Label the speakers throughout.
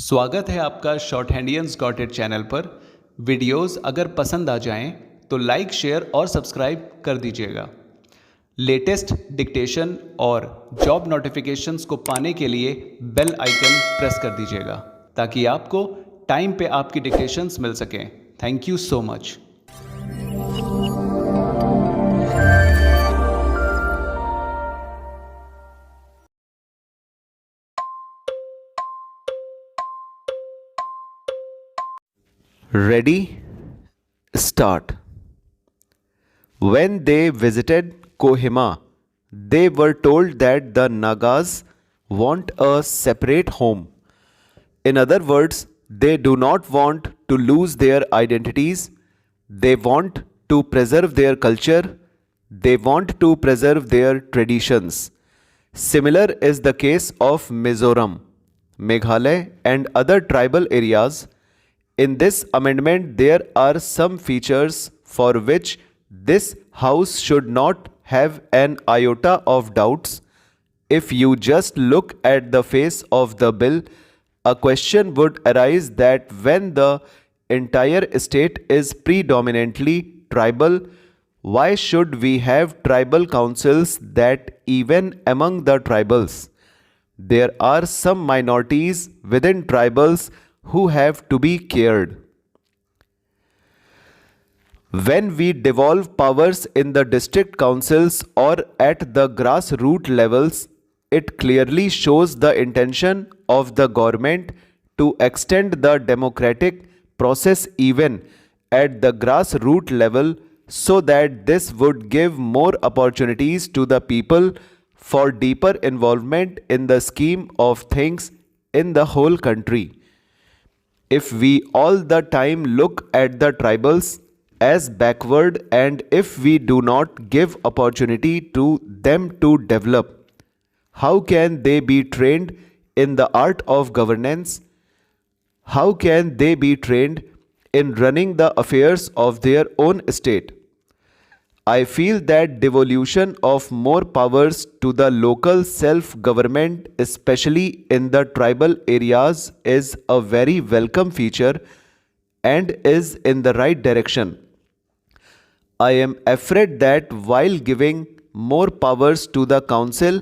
Speaker 1: स्वागत है आपका शॉर्ट हैंडियंस गॉट इट चैनल पर। वीडियोस अगर पसंद आ जाएं तो लाइक, शेयर और सब्सक्राइब कर दीजिएगा। लेटेस्ट डिक्टेशन और जॉब नोटिफिकेशंस को पाने के लिए बेल आइकन प्रेस कर दीजिएगा ताकि आपको टाइम पे आपकी डिक्टेशंस मिल सकें। Thank you so much.
Speaker 2: Ready? Start. When they visited Kohima, they were told that the Nagas want a separate home. In other words, they do not want to lose their identities, they want to preserve their culture, they want to preserve their traditions. Similar is the case of Mizoram, Meghalaya, and other tribal areas. In this amendment, there are some features for which this House should not have an iota of doubts. If you just look at the face of the bill, a question would arise that when the entire state is predominantly tribal, why should we have tribal councils that even among the tribals? There are some minorities within tribals who have to be cared. When we devolve powers in the district councils or at the grassroots levels, it clearly shows the intention of the government to extend the democratic process even at the grassroots level so that this would give more opportunities to the people for deeper involvement in the scheme of things in the whole country. If we all the time look at the tribals as backward and if we do not give opportunity to them to develop, how can they be trained in the art of governance? How can they be trained in running the affairs of their own state? I feel that devolution of more powers to the local self-government, especially in the tribal areas, is a very welcome feature and is in the right direction. I am afraid that while giving more powers to the council,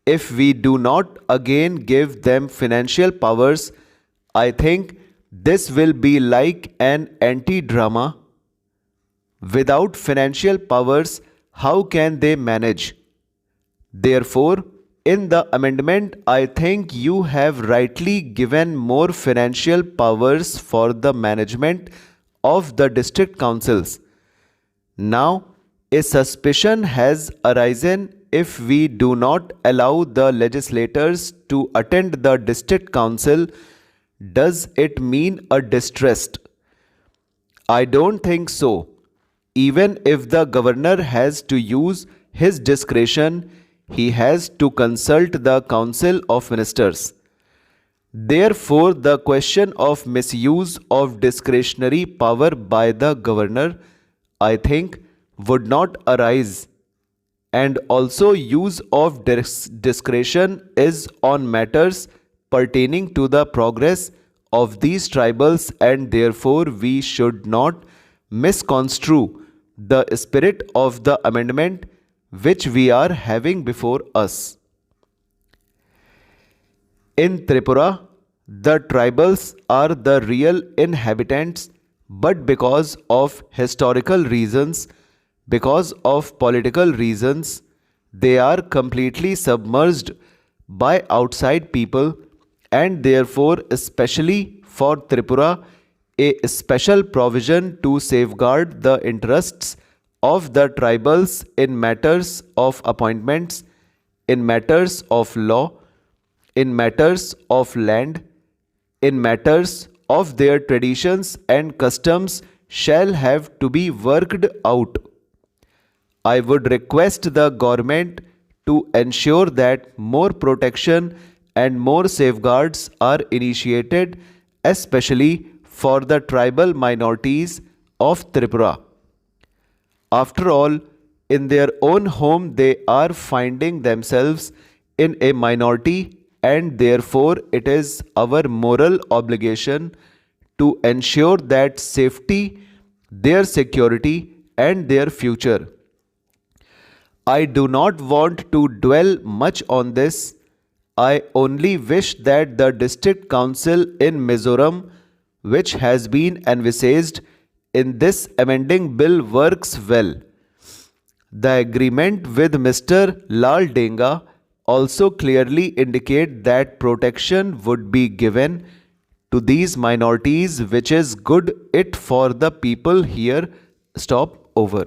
Speaker 2: if we do not again give them financial powers, I think this will be like an anti-drama. Without financial powers, how can they manage? Therefore, in the amendment, I think you have rightly given more financial powers for the management of the district councils. Now, a suspicion has arisen if we do not allow the legislators to attend the district council. Does it mean a distrust? I don't think so. Even if the governor has to use his discretion, he has to consult the Council of Ministers. Therefore, the question of misuse of discretionary power by the governor, I think, would not arise. And also, use of discretion is on matters pertaining to the progress of these tribals, and therefore, we should not misconstrue the spirit of the amendment which we are having before us. In Tripura, the tribals are the real inhabitants, but because of historical reasons, because of political reasons, they are completely submerged by outside people, and therefore, especially for Tripura, a special provision to safeguard the interests of the tribals in matters of appointments, in matters of law, in matters of land, in matters of their traditions and customs shall have to be worked out. I would request the government to ensure that more protection and more safeguards are initiated, especially for the tribal minorities of Tripura. After all, in their own home they are finding themselves in a minority and therefore it is our moral obligation to ensure that safety, their security, and their future. I do not want to dwell much on this. I only wish that the district council in Mizoram, which has been envisaged in this amending bill, works well. The agreement with Mr. Lal Denga also clearly indicate that protection would be given to these minorities, which is good it for the people here. Stop over.